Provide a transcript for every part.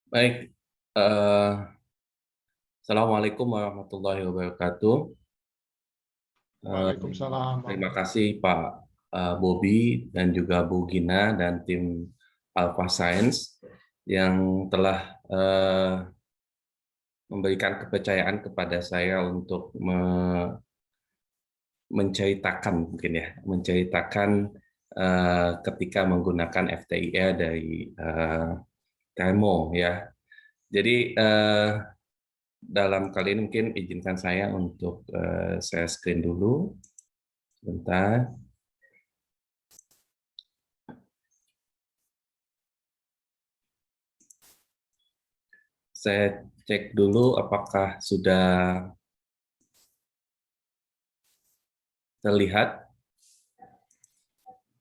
Baik, eh, Assalamualaikum warahmatullahi wabarakatuh. Eh, Waalaikumsalam Terima warahmatullahi kasih Pak Bobi dan juga Bu Gina dan tim Alpha Science yang telah memberikan kepercayaan kepada saya untuk menceritakan mungkin ya, menceritakan ketika menggunakan FTIR dari Telmo ya. Jadi dalam kali ini mungkin izinkan saya untuk share screen dulu. Sebentar. Saya cek dulu apakah sudah terlihat.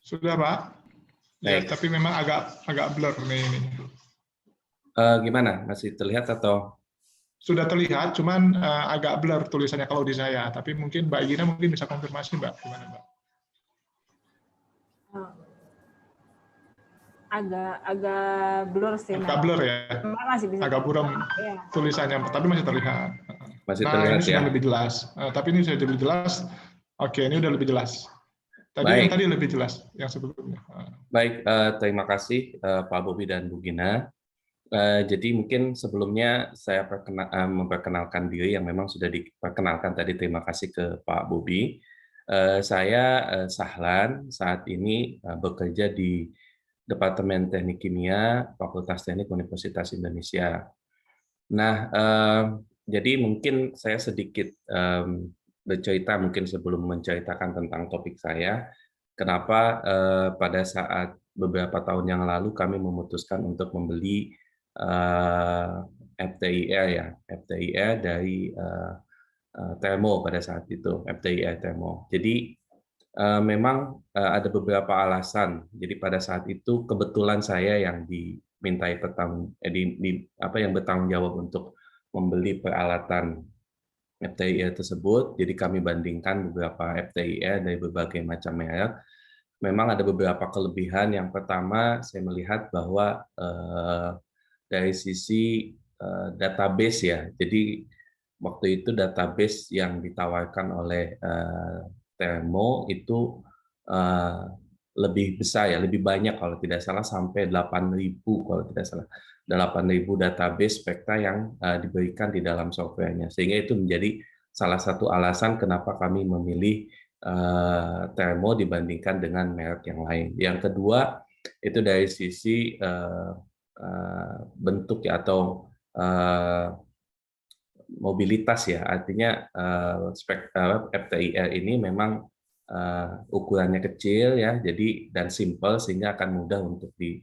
Sudah, Pak. Ya, Baik, tapi memang agak agak blur nih ini. gimana? Masih terlihat atau? Sudah terlihat, cuman agak blur tulisannya kalau di saya. Tapi mungkin Mbak Gina mungkin bisa konfirmasi, Mbak. Gimana, Mbak? Agak blur sih, Agak Mas. blur ya. Cuma masih bisa Agak buram ya. tulisannya, tapi masih terlihat. Masih Nah, ini terlihat ya? sudah lebih jelas. Tapi ini sudah lebih jelas. Oke, ini udah lebih jelas. Tadi yang Baik, tadi lebih jelas, yang sebelumnya. baik. Terima kasih Pak Bobi dan Bu Gina. Jadi mungkin sebelumnya saya memperkenalkan diri yang memang sudah diperkenalkan tadi. Terima kasih ke Pak Bobi. Saya Sahlan, saat ini bekerja di Departemen Teknik Kimia, Fakultas Teknik Universitas Indonesia. Nah, jadi mungkin saya sedikit bercerita mungkin sebelum menceritakan tentang topik saya, kenapa pada saat beberapa tahun yang lalu kami memutuskan untuk membeli FTIR ya, FTIR dari Telmo pada saat itu, FTIR Telmo. Jadi memang ada beberapa alasan. Jadi pada saat itu kebetulan saya yang dimintai apa yang bertanggung jawab untuk membeli peralatan FTIR tersebut. Jadi kami bandingkan beberapa FTIR dari berbagai macam merek. Memang ada beberapa kelebihan. Yang pertama, saya melihat bahwa dari sisi database ya. Jadi waktu itu database yang ditawarkan oleh Telmo itu eh, lebih besar ya, lebih banyak kalau tidak salah sampai 8.000 kalau tidak salah. 8.000 database spektra yang diberikan di dalam softwarenya. Sehingga itu menjadi salah satu alasan kenapa kami memilih Telmo dibandingkan dengan merek yang lain. Yang kedua, itu dari sisi bentuk ya atau mobilitas ya, artinya FTIR ini memang ukurannya kecil ya, jadi dan simple sehingga akan mudah untuk di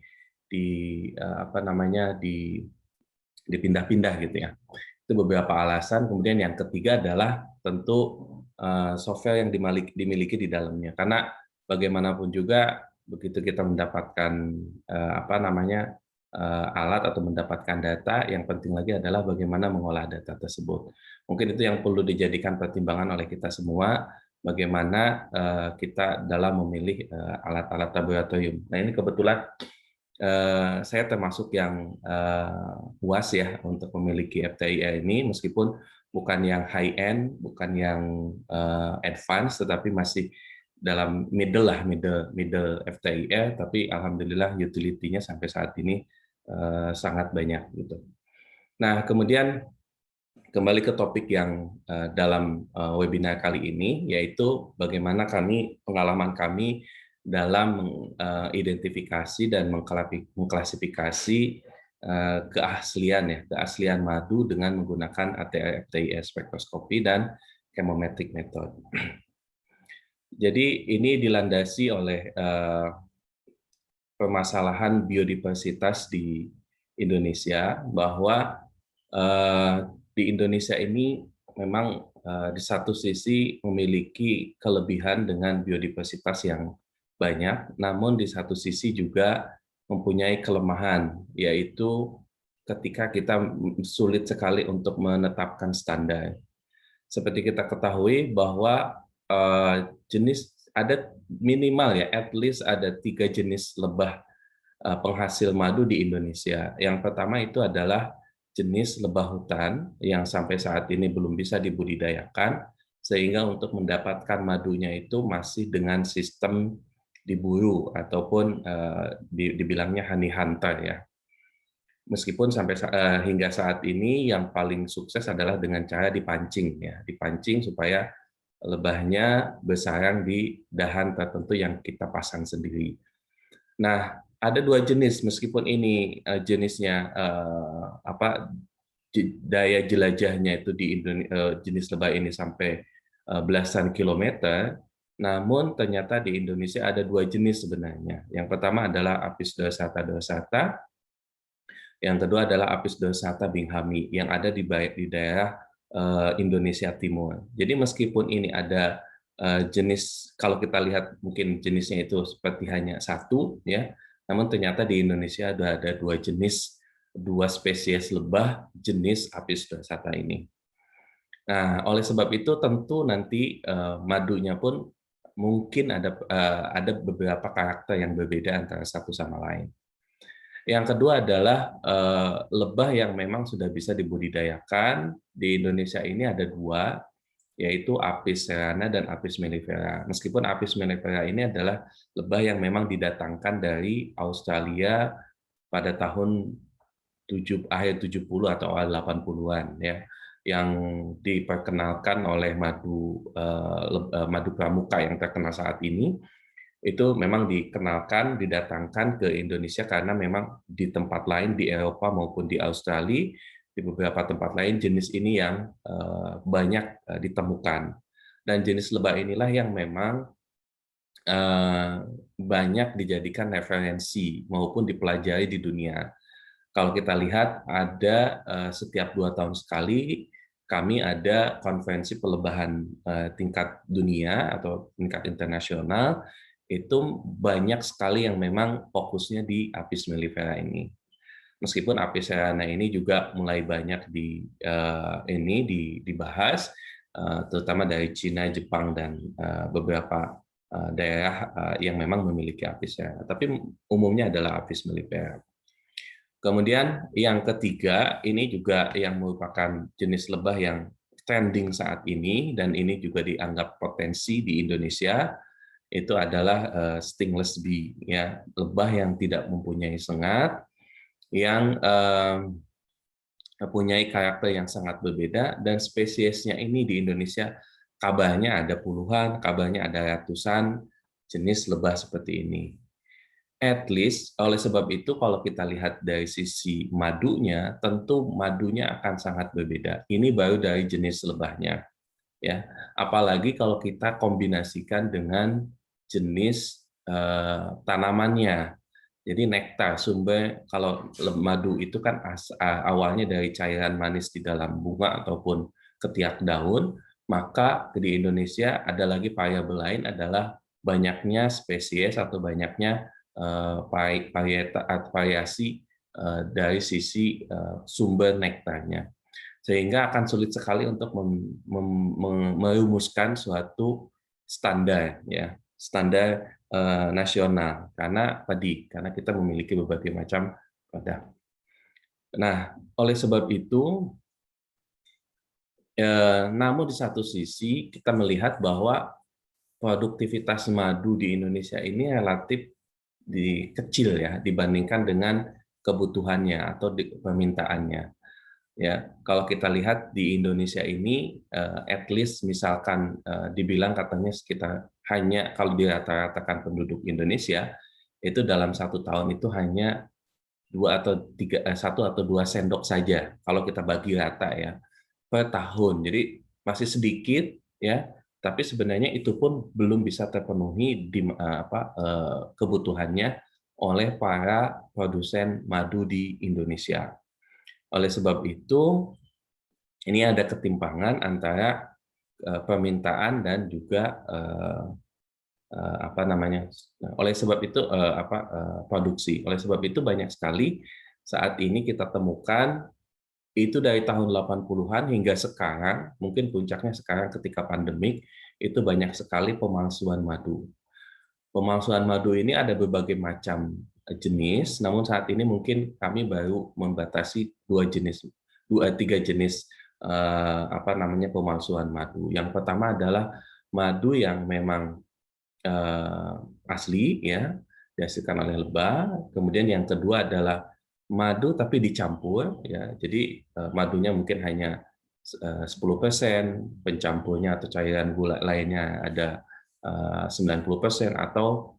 apa namanya dipindah-pindah gitu ya. Itu beberapa alasan. Kemudian yang ketiga adalah tentu software yang dimiliki di dalamnya, karena bagaimanapun juga begitu kita mendapatkan apa namanya alat atau mendapatkan data, yang penting lagi adalah bagaimana mengolah data tersebut. Mungkin itu yang perlu dijadikan pertimbangan oleh kita semua, bagaimana kita dalam memilih alat-alat laboratorium. Nah, ini kebetulan saya termasuk yang puas ya untuk memiliki FTIR ini, meskipun bukan yang high end, bukan yang advance, tetapi masih dalam middle lah, middle FTIR, tapi alhamdulillah utility-nya sampai saat ini sangat banyak gitu. Nah, kemudian kembali ke topik yang dalam webinar kali ini, yaitu bagaimana pengalaman kami dalam mengidentifikasi dan mengklasifikasi keaslian madu dengan menggunakan ATR-FTIR spektroskopi dan chemometric method. Jadi ini dilandasi oleh permasalahan biodiversitas di Indonesia, bahwa di Indonesia ini memang di satu sisi memiliki kelebihan dengan biodiversitas yang banyak, namun di satu sisi juga mempunyai kelemahan, yaitu ketika kita sulit sekali untuk menetapkan standar. Seperti kita ketahui bahwa jenis ada minimal ya, at least ada 3 jenis lebah penghasil madu di Indonesia. Yang pertama itu adalah jenis lebah hutan yang sampai saat ini belum bisa dibudidayakan, sehingga untuk mendapatkan madunya itu masih dengan sistem diburu ataupun dibilangnya honey hunter ya. Meskipun sampai hingga saat ini yang paling sukses adalah dengan cara dipancing ya, dipancing supaya lebahnya bersarang di dahan tertentu yang kita pasang sendiri. Nah, ada dua jenis meskipun ini jenisnya daya jelajahnya itu di jenis lebah ini sampai belasan kilometer, namun ternyata di Indonesia ada dua jenis sebenarnya. Yang pertama adalah Apis dorsata dorsata, yang kedua adalah Apis dorsata binghami yang ada di daerah Indonesia Timur. Jadi meskipun ini ada jenis, kalau kita lihat mungkin jenisnya itu seperti hanya satu, ya, namun ternyata di Indonesia ada dua spesies lebah jenis Apis dorsata ini. Nah, oleh sebab itu tentu nanti madunya pun mungkin ada beberapa karakter yang berbeda antara satu sama lain. Yang kedua adalah lebah yang memang sudah bisa dibudidayakan. Di Indonesia ini ada dua, yaitu Apis cerana dan Apis mellifera. Meskipun Apis mellifera ini adalah lebah yang memang didatangkan dari Australia pada tahun akhir 70 atau awal 80-an ya, yang diperkenalkan oleh madu pramuka yang terkenal saat ini. Itu memang didatangkan ke Indonesia karena memang di tempat lain di Eropa maupun di Australia, di beberapa tempat lain jenis ini yang banyak ditemukan. Dan jenis lebah inilah yang memang banyak dijadikan referensi maupun dipelajari di dunia. Kalau kita lihat ada setiap 2 tahun sekali kami ada konferensi pelebahan tingkat dunia atau tingkat internasional. Itu banyak sekali yang memang fokusnya di Apis mellifera ini. Meskipun Apis cerana ini juga mulai banyak dibahas, terutama dari Cina, Jepang, dan beberapa daerah yang memang memiliki Apis cerana. Tapi umumnya adalah Apis mellifera. Kemudian yang ketiga, ini juga yang merupakan jenis lebah yang trending saat ini, dan ini juga dianggap potensi di Indonesia, itu adalah stingless bee, ya, lebah yang tidak mempunyai sengat, yang mempunyai karakter yang sangat berbeda, dan spesiesnya ini di Indonesia kabarnya ada puluhan, kabarnya ada ratusan jenis lebah seperti ini. At least, oleh sebab itu kalau kita lihat dari sisi madunya, tentu madunya akan sangat berbeda. Ini baru dari jenis lebahnya, ya. Apalagi kalau kita kombinasikan dengan jenis tanamannya. Jadi nektar, sumber, kalau madu itu kan awalnya dari cairan manis di dalam bunga ataupun ketiak daun, maka di Indonesia ada lagi variabel lain adalah banyaknya spesies atau banyaknya variasi dari sisi sumber nektarnya, sehingga akan sulit sekali untuk merumuskan suatu standar, ya, standar nasional, karena kita memiliki berbagai macam produk. Nah, oleh sebab itu, namun di satu sisi kita melihat bahwa produktivitas madu di Indonesia ini relatif kecil ya dibandingkan dengan kebutuhannya atau permintaannya. Ya, kalau kita lihat di Indonesia ini, at least misalkan dibilang katanya sekitar hanya kalau dirata-ratakan penduduk Indonesia itu dalam 1 tahun itu hanya 1 atau 2 sendok saja kalau kita bagi rata ya per tahun. Jadi masih sedikit ya. Tapi sebenarnya itu pun belum bisa terpenuhi kebutuhannya oleh para produsen madu di Indonesia. Oleh sebab itu, ini ada ketimpangan antara permintaan dan juga oleh sebab itu produksi. Oleh sebab itu banyak sekali saat ini kita temukan itu dari tahun 80-an hingga sekarang, mungkin puncaknya sekarang ketika pandemik, itu banyak sekali pemalsuan madu. Pemalsuan madu ini ada berbagai macam jenis, namun saat ini mungkin kami baru membatasi 3 jenis pemalsuan madu. Yang pertama adalah madu yang memang asli, ya, dihasilkan oleh lebah. Kemudian yang kedua adalah madu tapi dicampur, ya. Jadi madunya mungkin hanya 10%, pencampurnya atau cairan gula lainnya ada 90% atau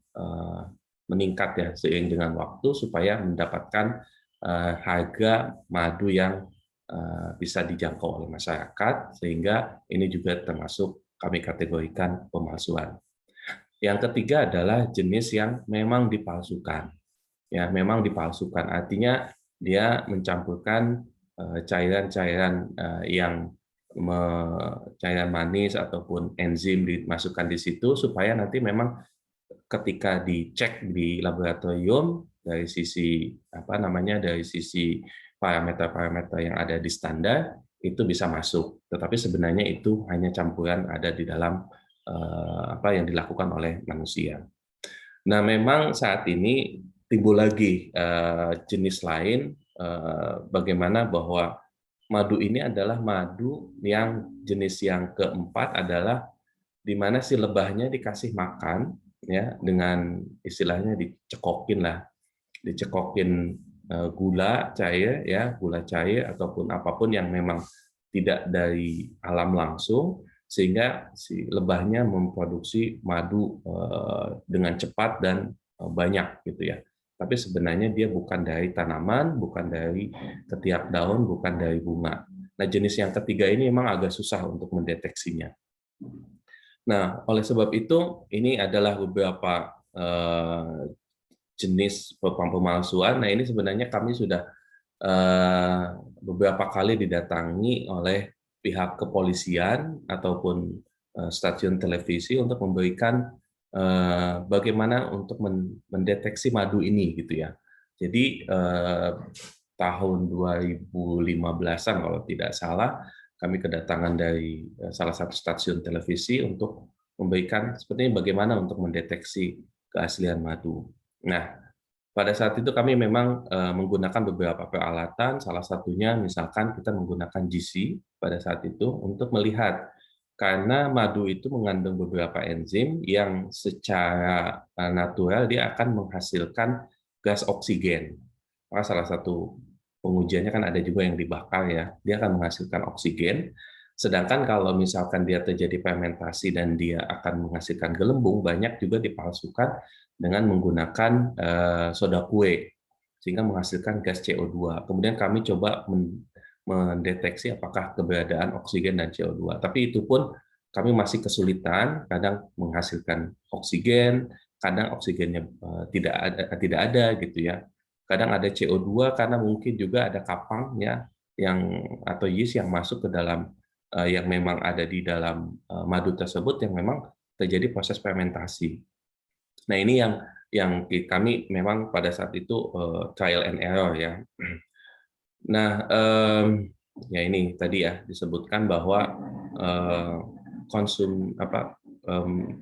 meningkat, ya, seiring dengan waktu supaya mendapatkan harga madu yang bisa dijangkau oleh masyarakat, sehingga ini juga termasuk kami kategorikan pemalsuan. Yang ketiga adalah jenis yang memang dipalsukan. Ya, memang dipalsukan, artinya dia mencampurkan cairan-cairan cairan manis ataupun enzim dimasukkan di situ supaya nanti memang ketika dicek di laboratorium dari sisi parameter-parameter yang ada di standar itu bisa masuk. Tetapi sebenarnya itu hanya campuran ada di dalam yang dilakukan oleh manusia. Nah, memang saat ini timbul lagi jenis lain, bagaimana bahwa madu ini adalah madu yang jenis yang keempat adalah di mana si lebahnya dikasih makan, ya, dengan istilahnya dicekokin gula cair, ya, gula cair ataupun apapun yang memang tidak dari alam langsung, sehingga si lebahnya memproduksi madu dengan cepat dan banyak, gitu ya. Tapi sebenarnya dia bukan dari tanaman, bukan dari ketiak daun, bukan dari bunga. Nah, jenis yang ketiga ini memang agak susah untuk mendeteksinya. Nah, oleh sebab itu ini adalah beberapa jenis pemalsuan. Nah, ini sebenarnya kami sudah beberapa kali didatangi oleh pihak kepolisian ataupun stasiun televisi untuk memberikan bagaimana untuk mendeteksi madu ini, gitu ya. Jadi tahun 2015-an kalau tidak salah kami kedatangan dari salah satu stasiun televisi untuk memberikan sepertinya bagaimana untuk mendeteksi keaslian madu. Nah, pada saat itu kami memang menggunakan beberapa peralatan, salah satunya misalkan kita menggunakan GC pada saat itu untuk melihat, karena madu itu mengandung beberapa enzim yang secara natural dia akan menghasilkan gas oksigen. Maka salah satu pengujiannya kan ada juga yang dibakar, ya, dia akan menghasilkan oksigen. Sedangkan kalau misalkan dia terjadi fermentasi dan dia akan menghasilkan gelembung, banyak juga dipalsukan dengan menggunakan soda kue, sehingga menghasilkan gas CO2. Kemudian kami coba mendeteksi apakah keberadaan oksigen dan CO2. Tapi itu pun kami masih kesulitan, kadang menghasilkan oksigen, kadang oksigennya tidak ada, gitu ya. Kadang ada CO2 karena mungkin juga ada kapang, ya, atau yeast yang masuk ke dalam yang memang ada di dalam madu tersebut yang memang terjadi proses fermentasi. Nah, ini yang kami memang pada saat itu trial and error, ya. Nah, ya ini tadi, ya, disebutkan bahwa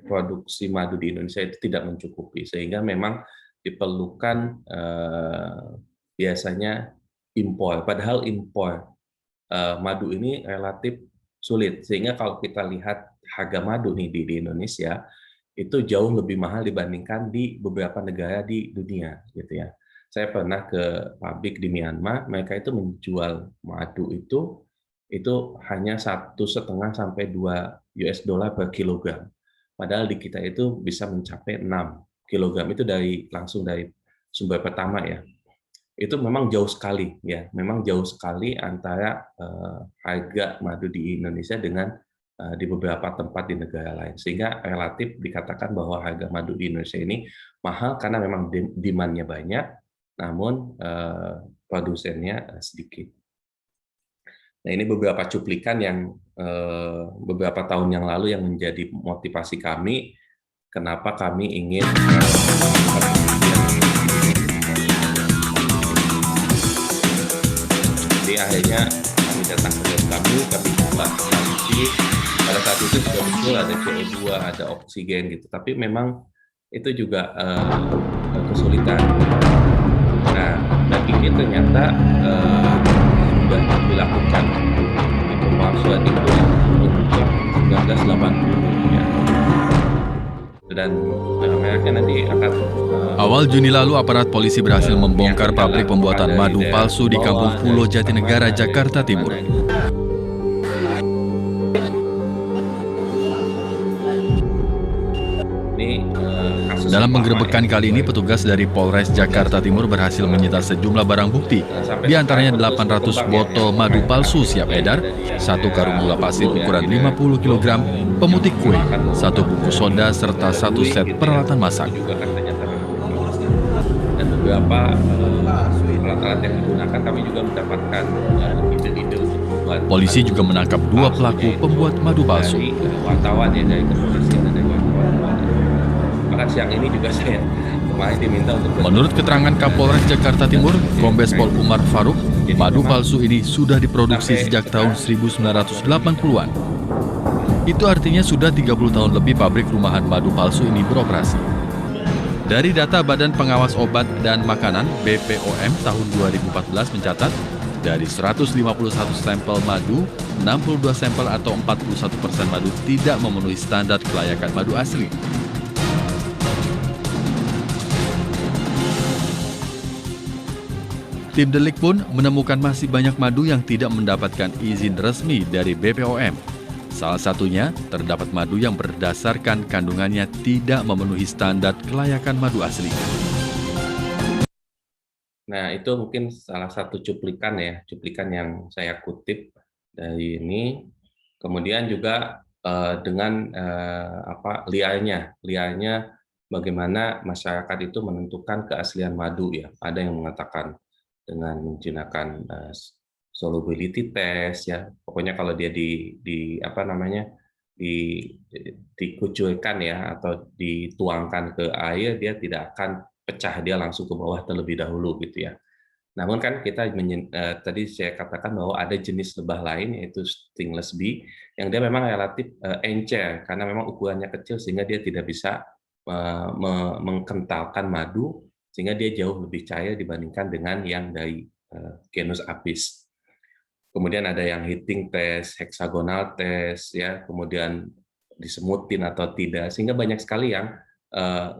produksi madu di Indonesia itu tidak mencukupi, sehingga memang diperlukan biasanya impor. Padahal impor madu ini relatif sulit, sehingga kalau kita lihat harga madu nih di Indonesia itu jauh lebih mahal dibandingkan di beberapa negara di dunia, gitu ya. Saya pernah ke pabrik di Myanmar, mereka itu menjual madu itu hanya 1,5 sampai 2 US dollar per kilogram. Padahal di kita itu bisa mencapai 6 kilogram, itu langsung dari sumber pertama, ya. Itu memang jauh sekali, ya, memang jauh sekali antara harga madu di Indonesia dengan di beberapa tempat di negara lain, sehingga relatif dikatakan bahwa harga madu di Indonesia ini mahal karena memang demand-nya banyak, namun produsennya sedikit. Nah, ini beberapa cuplikan yang beberapa tahun yang lalu yang menjadi motivasi kami, kenapa kami ingin jadi akhirnya kami datang ke kami coba analisis. Pada saat itu sudah betul ada CO2, ada oksigen, gitu. Tapi memang itu juga kesulitan. Nah, dan ini ternyata sudah dilakukan di pemalsuan itu sejak 1980 ya. Dan mereka nanti akan Awal Juni lalu, aparat polisi berhasil membongkar pabrik pembuatan madu palsu di Kampung Pulo Jatinegara, Jakarta Timur. Dalam penggerebekan kali ini, petugas dari Polres Jakarta Timur berhasil menyita sejumlah barang bukti, di antaranya 800 botol madu palsu siap edar, 1 karung gula pasir ukuran 50 kg, pemutih kue, 1 bungkus soda, serta 1 set peralatan masak. Dan beberapa alat-alat yang digunakan kami juga mendapatkan ide-ide untuk membuat. Polisi juga menangkap 2 pelaku pembuat madu palsu. Dari wartawan ya, dari kepolisian dan dari wartawan. Bahkan siang ini juga saya kemarin diminta untuk. Menurut keterangan Kapolres Jakarta Timur, Kombes Pol Umar Faruk, madu palsu ini sudah diproduksi sejak tahun 1980-an. Itu artinya sudah 30 tahun lebih pabrik rumahan madu palsu ini beroperasi. Dari data Badan Pengawas Obat dan Makanan (BPOM) tahun 2014 mencatat, dari 151 sampel madu, 62 sampel atau 41% madu tidak memenuhi standar kelayakan madu asli. Tim Delik pun menemukan masih banyak madu yang tidak mendapatkan izin resmi dari BPOM. Salah satunya, terdapat madu yang berdasarkan kandungannya tidak memenuhi standar kelayakan madu asli. Nah, itu mungkin salah satu cuplikan yang saya kutip dari ini. Kemudian juga dengan liarnya bagaimana masyarakat itu menentukan keaslian madu ya. Ada yang mengatakan dengan menggunakan solubility test ya, pokoknya kalau dia dikucurkan ya atau dituangkan ke air, dia tidak akan pecah, dia langsung ke bawah terlebih dahulu gitu ya. Namun kan kita tadi saya katakan bahwa ada jenis lebah lain yaitu stingless bee yang dia memang relatif encer karena memang ukurannya kecil sehingga dia tidak bisa mengkentalkan madu, sehingga dia jauh lebih cair dibandingkan dengan yang dari genus Apis. Kemudian ada yang heating test, hexagonal test, ya, kemudian disemutin atau tidak, sehingga banyak sekali yang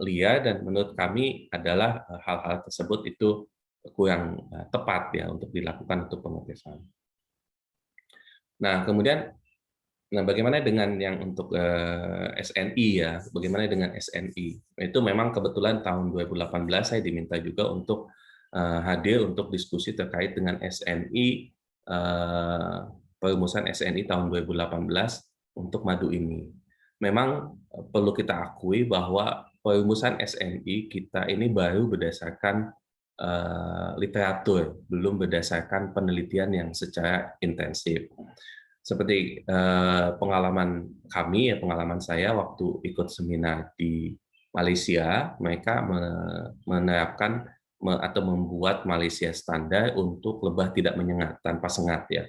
liar dan menurut kami adalah hal-hal tersebut itu kurang tepat ya untuk dilakukan untuk pengetesan. Nah, kemudian bagaimana dengan yang untuk SNI ya? Bagaimana dengan SNI? Itu memang kebetulan tahun 2018 saya diminta juga untuk hadir untuk diskusi terkait dengan SNI, perumusan SNI tahun 2018 untuk madu ini. Memang perlu kita akui bahwa perumusan SNI kita ini baru berdasarkan literatur, belum berdasarkan penelitian yang secara intensif. Seperti pengalaman kami, pengalaman saya waktu ikut seminar di Malaysia, mereka menerapkan atau membuat Malaysia standar untuk lebah tidak menyengat, tanpa sengat ya.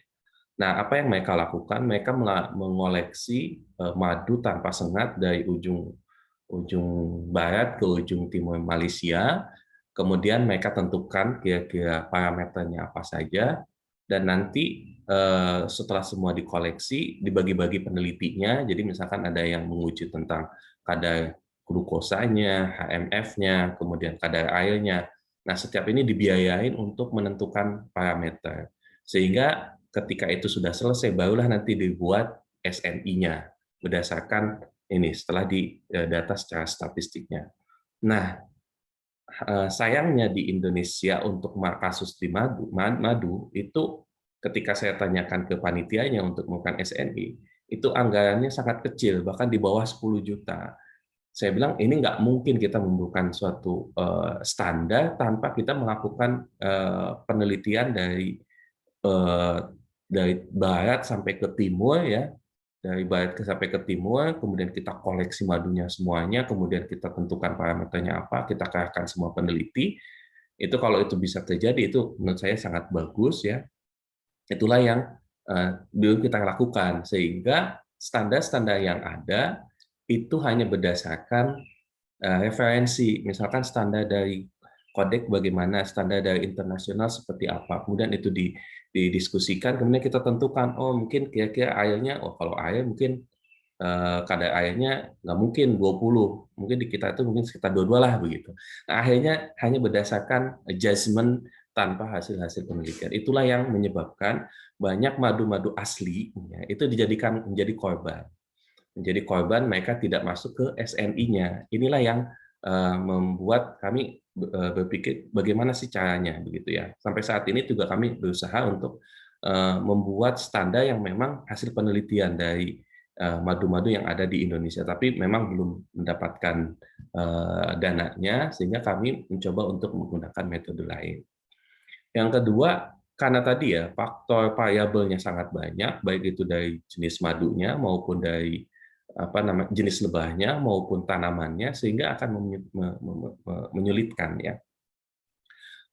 Nah, apa yang mereka lakukan? Mereka mengoleksi madu tanpa sengat dari ujung barat ke ujung timur Malaysia, kemudian mereka tentukan kira-kira parameternya apa saja, dan nanti setelah semua dikoleksi, dibagi-bagi penelitinya, jadi misalkan ada yang menguji tentang kadar glukosanya, HMF-nya, kemudian kadar airnya. Nah, setiap ini dibiayain untuk menentukan parameter. Sehingga ketika itu sudah selesai, barulah nanti dibuat SNI-nya, berdasarkan ini, setelah didata secara statistiknya. Nah, sayangnya di Indonesia untuk kasus di madu itu ketika saya tanyakan ke panitianya untuk melakukan SNI, itu anggarannya sangat kecil, bahkan di bawah 10 juta. Saya bilang ini nggak mungkin kita membuat suatu standar tanpa kita melakukan penelitian dari barat sampai ke timur ya, dari barat sampai ke timur, kemudian kita koleksi madunya semuanya, kemudian kita tentukan parameternya apa, kita kerahkan semua peneliti. Itu kalau itu bisa terjadi, itu menurut saya sangat bagus ya. Itulah yang belum kita lakukan, sehingga standar-standar yang ada itu hanya berdasarkan referensi, misalkan standar dari kodek bagaimana, standar dari internasional seperti apa. Kemudian itu didiskusikan, kemudian kita tentukan, oh mungkin kira-kira airnya, oh kalau air mungkin kadar airnya nggak mungkin 20, mungkin di kita itu mungkin sekitar 22 lah begitu. Nah, akhirnya hanya berdasarkan adjustment tanpa hasil-hasil penelitian. Itulah yang menyebabkan banyak madu-madu asli ya, itu dijadikan menjadi korban. Menjadi korban mereka tidak masuk ke SNI-nya. Inilah yang membuat kami berpikir bagaimana sih caranya begitu ya. Sampai saat ini juga kami berusaha untuk membuat standar yang memang hasil penelitian dari madu-madu yang ada di Indonesia, tapi memang belum mendapatkan dananya, sehingga kami mencoba untuk menggunakan metode lain. Yang kedua, karena tadi ya faktor variabelnya sangat banyak, baik itu dari jenis madunya maupun dari jenis lebahnya maupun tanamannya, sehingga akan menyulitkan ya.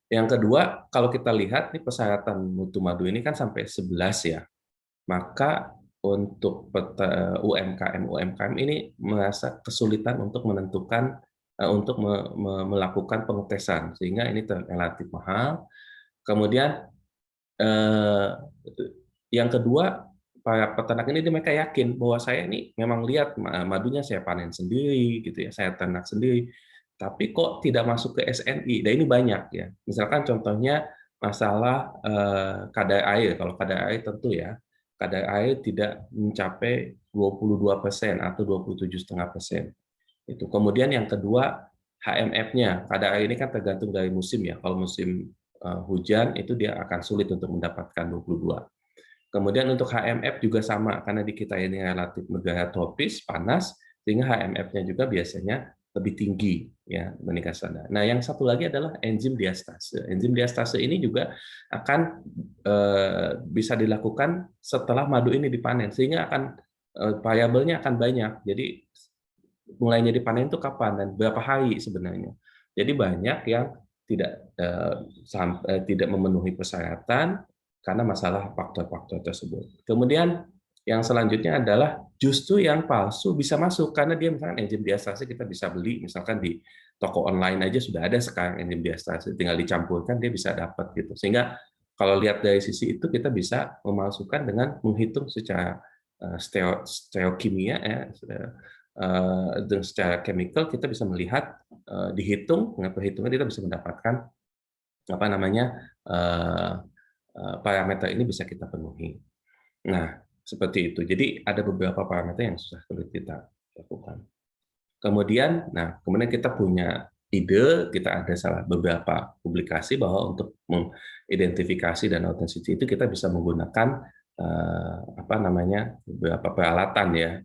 Yang kedua, kalau kita lihat nih persyaratan mutu madu ini kan sampai 11 ya, maka untuk UMKM ini merasa kesulitan untuk menentukan, untuk melakukan pengetesan, sehingga ini relatif mahal. Kemudian yang kedua, para peternak ini mereka yakin bahwa saya ini memang lihat madunya saya panen sendiri, gitu ya, saya ternak sendiri, tapi kok tidak masuk ke SNI. Dan ini banyak ya. Misalkan contohnya masalah kadar air. Kalau kadar air tentu ya, kadar air tidak mencapai 22% atau 27,5%. Itu. Kemudian yang kedua, HMF-nya. Kadar air ini kan tergantung dari musim ya. Kalau musim hujan itu dia akan sulit untuk mendapatkan 22. Kemudian untuk HMF juga sama, karena di kita ini relatif negara tropis, panas, sehingga HMF-nya juga biasanya lebih tinggi ya dibandingkan standar. Nah, yang satu lagi adalah enzim diastase. Enzim diastase ini juga akan bisa dilakukan setelah madu ini dipanen, sehingga akan variabelnya akan banyak. Jadi mulainya dipanen itu kapan dan berapa hari sebenarnya. Jadi banyak yang tidak memenuhi persyaratan karena masalah faktor-faktor tersebut. Kemudian yang selanjutnya adalah justru yang palsu bisa masuk karena dia misalkan enzim diastase kita bisa beli misalkan di toko online aja sudah ada sekarang enzim diastase, tinggal dicampurkan dia bisa dapat gitu. Sehingga kalau lihat dari sisi itu kita bisa memalsukan dengan menghitung secara stereokimia ya, dan secara chemical kita bisa melihat dihitung dengan perhitungan kita bisa mendapatkan parameter ini bisa kita penuhi. Nah, seperti itu. Jadi ada beberapa parameter yang susah kita lakukan. Kemudian kita punya ide, kita ada beberapa publikasi bahwa untuk mengidentifikasi dan authenticity itu kita bisa menggunakan beberapa peralatan ya.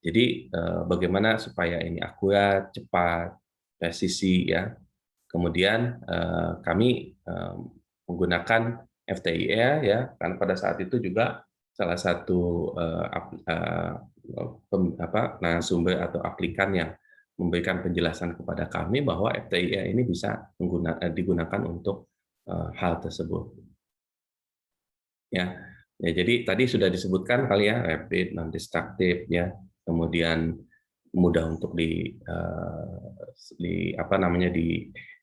Jadi bagaimana supaya ini akurat, cepat, presisi ya. Kemudian kami menggunakan FTIR ya, karena pada saat itu juga salah satu narasumber atau aplikan yang memberikan penjelasan kepada kami bahwa FTIR ini bisa digunakan untuk hal tersebut. Ya, jadi tadi sudah disebutkan kali ya, rapid, non-destructive ya, kemudian mudah untuk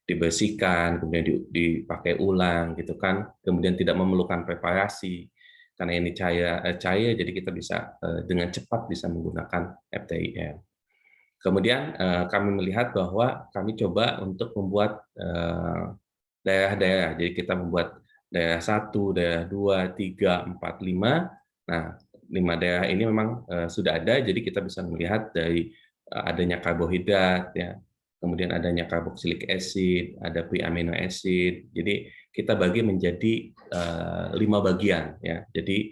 dibersihkan, kemudian dipakai ulang gitu kan, kemudian tidak memerlukan preparasi karena ini cair, jadi kita bisa dengan cepat bisa menggunakan FTIR. Kemudian kami melihat bahwa kami coba untuk membuat daerah-daerah, jadi kita membuat daerah 1, daerah 2, 3, 4, 5. Nah, 5 daerah ini memang sudah ada, jadi kita bisa melihat dari adanya karbohidrat ya, kemudian adanya carboxylic acid, ada pre-amino acid. Jadi kita bagi menjadi 5 bagian ya. Jadi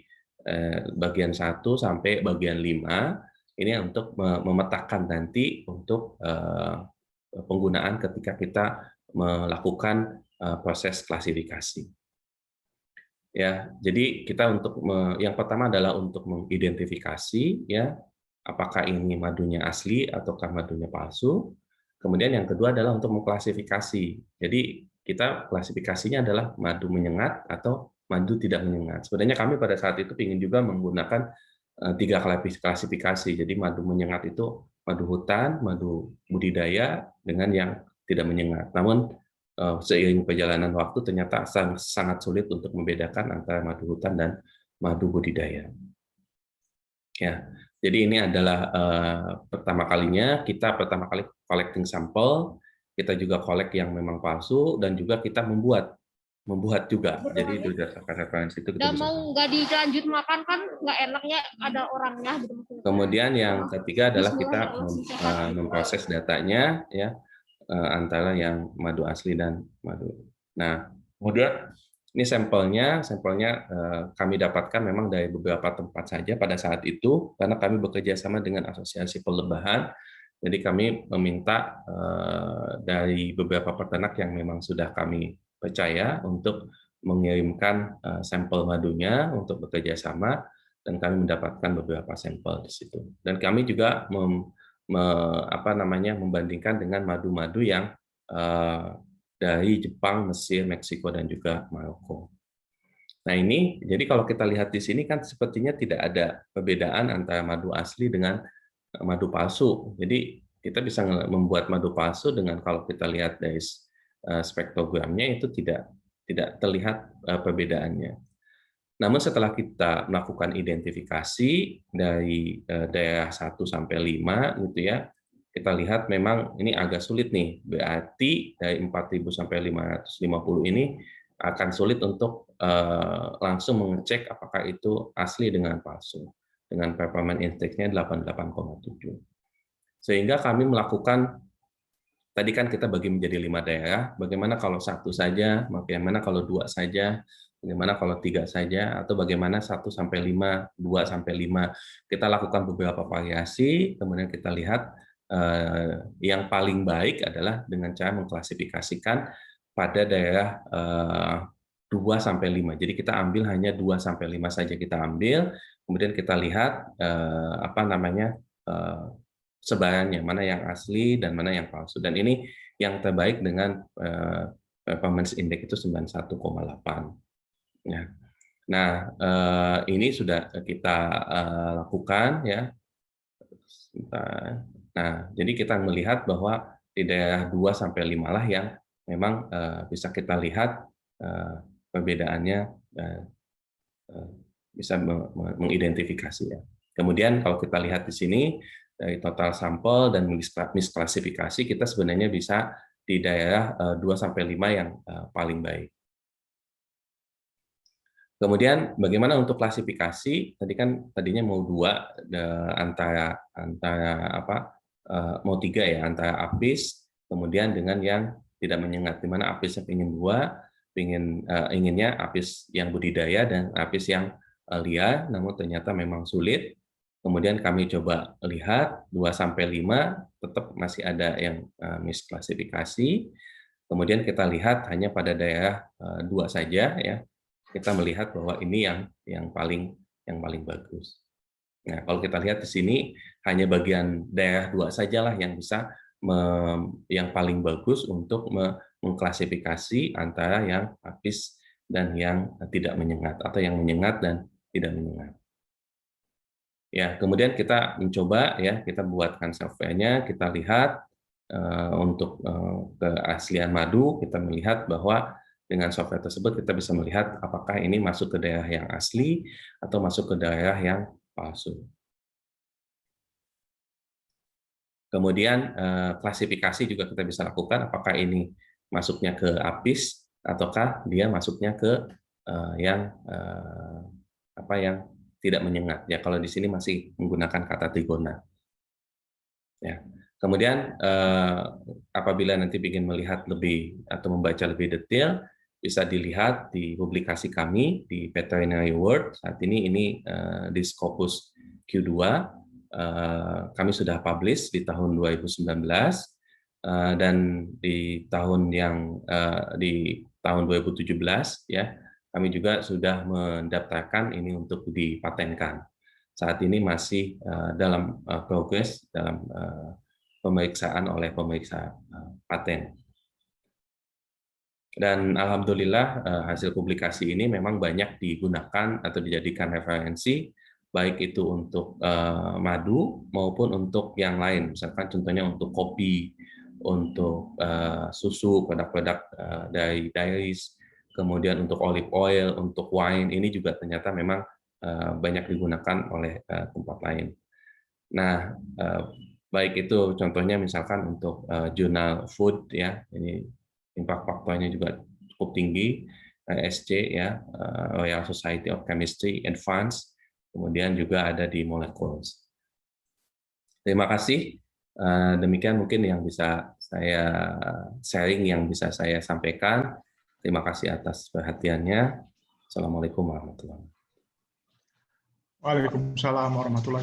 bagian 1 sampai bagian 5 ini untuk memetakan nanti untuk penggunaan ketika kita melakukan proses klasifikasi. Ya, jadi kita yang pertama adalah untuk mengidentifikasi ya apakah ini madunya asli ataukah madunya palsu. Kemudian yang kedua adalah untuk mengklasifikasi. Jadi kita klasifikasinya adalah madu menyengat atau madu tidak menyengat. Sebenarnya kami pada saat itu ingin juga menggunakan 3 klasifikasi. Jadi madu menyengat itu madu hutan, madu budidaya dengan yang tidak menyengat. Namun seiring perjalanan waktu ternyata sangat sulit untuk membedakan antara madu hutan dan madu budidaya. Ya, jadi ini adalah pertama kalinya kita collecting sampel, kita juga collect yang memang palsu, dan juga kita membuat juga. Jadi berdasarkan referensi itu kita udah bisa. mau nggak dilanjut makan kan nggak enaknya ada orangnya gitu. Kemudian yang ketiga adalah kita memproses datanya, ya, antara yang madu asli dan madu. Nah, kemudian ini sampelnya kami dapatkan memang dari beberapa tempat saja pada saat itu, karena kami bekerja sama dengan Asosiasi Pelebahan. Jadi kami meminta dari beberapa peternak yang memang sudah kami percaya untuk mengirimkan sampel madunya untuk bekerja sama, dan kami mendapatkan beberapa sampel di situ. Dan kami juga membandingkan dengan madu-madu yang dari Jepang, Mesir, Meksiko, dan juga Maroko. Nah ini, jadi kalau kita lihat di sini kan sepertinya tidak ada perbedaan antara madu asli dengan madu palsu. Jadi kita bisa membuat madu palsu dengan kalau kita lihat dari spektrogramnya itu tidak terlihat perbedaannya. Namun setelah kita melakukan identifikasi dari daerah 1 sampai 5 gitu ya, kita lihat memang ini agak sulit nih. Berarti dari 4.000 sampai 550 ini akan sulit untuk langsung mengecek apakah itu asli dengan palsu. Dengan performance index-nya 88,7. Sehingga kami melakukan, tadi kan kita bagi menjadi 5 daerah, bagaimana kalau 1 saja, bagaimana kalau 2 saja, bagaimana kalau 3 saja, atau bagaimana 1 sampai 5, 2 sampai 5. Kita lakukan beberapa variasi, kemudian kita lihat yang paling baik adalah dengan cara mengklasifikasikan pada daerah 2 sampai 5. Jadi kita ambil hanya 2 sampai 5 saja kita ambil, kemudian kita lihat sebarannya, mana yang asli dan mana yang palsu. Dan ini yang terbaik dengan performance index itu 91,8. Ya. Nah, ini sudah kita lakukan ya. Nah, jadi kita melihat bahwa di daerah 2 sampai 5 lah yang memang bisa kita lihat perbedaannya, bisa mengidentifikasi ya. Kemudian kalau kita lihat di sini dari total sampel dan misklasifikasi, kita sebenarnya bisa di daerah 2 sampai 5 yang paling baik. Kemudian bagaimana untuk klasifikasi? Tadinya mau 2 antara mau 3 ya, antara apis kemudian dengan yang tidak menyengat, di mana apisnya ingin 2, inginnya apis yang budidaya dan apis yang liar, namun ternyata memang sulit. Kemudian kami coba lihat 2 sampai 5 tetap masih ada yang misklasifikasi. Kemudian kita lihat hanya pada daerah 2 saja ya. Kita melihat bahwa ini yang paling bagus. Nah, kalau kita lihat di sini hanya bagian daerah 2 sajalah yang bisa yang paling bagus untuk mengklasifikasi antara yang apis dan yang tidak menyengat, atau yang menyengat dan tidak menyengat. Ya, kemudian kita mencoba ya, kita buatkan software-nya, kita lihat untuk keaslian madu, kita melihat bahwa dengan software tersebut kita bisa melihat apakah ini masuk ke daerah yang asli atau masuk ke daerah yang palsu. Kemudian klasifikasi juga kita bisa lakukan, apakah ini masuknya ke apis ataukah dia masuknya ke yang tidak menyengat. Ya, kalau di sini masih menggunakan kata trigona. Ya. Kemudian apabila nanti ingin melihat lebih atau membaca lebih detail, bisa dilihat di publikasi kami di Veterinary World. Saat ini di Scopus Q2 kami sudah publish di tahun 2019, dan di tahun 2017 ya kami juga sudah mendaftarkan ini untuk dipatenkan. Saat ini masih dalam progres dalam pemeriksaan oleh pemeriksa paten. Dan alhamdulillah hasil publikasi ini memang banyak digunakan atau dijadikan referensi, baik itu untuk madu maupun untuk yang lain, misalkan contohnya untuk kopi untuk susu, produk-produk dari dairies, kemudian untuk olive oil, untuk wine, ini juga ternyata memang banyak digunakan oleh tempat lain. Nah, baik itu contohnya misalkan untuk jurnal food ya, ini impact faktornya juga cukup tinggi, RSC ya, Royal Society of Chemistry Advanced, kemudian juga ada di Molecules. Terima kasih. Demikian mungkin yang bisa saya sharing, yang bisa saya sampaikan. Terima kasih atas perhatiannya. Assalamualaikum warahmatullahi wabarakatuh. Waalaikumsalam warahmatullahi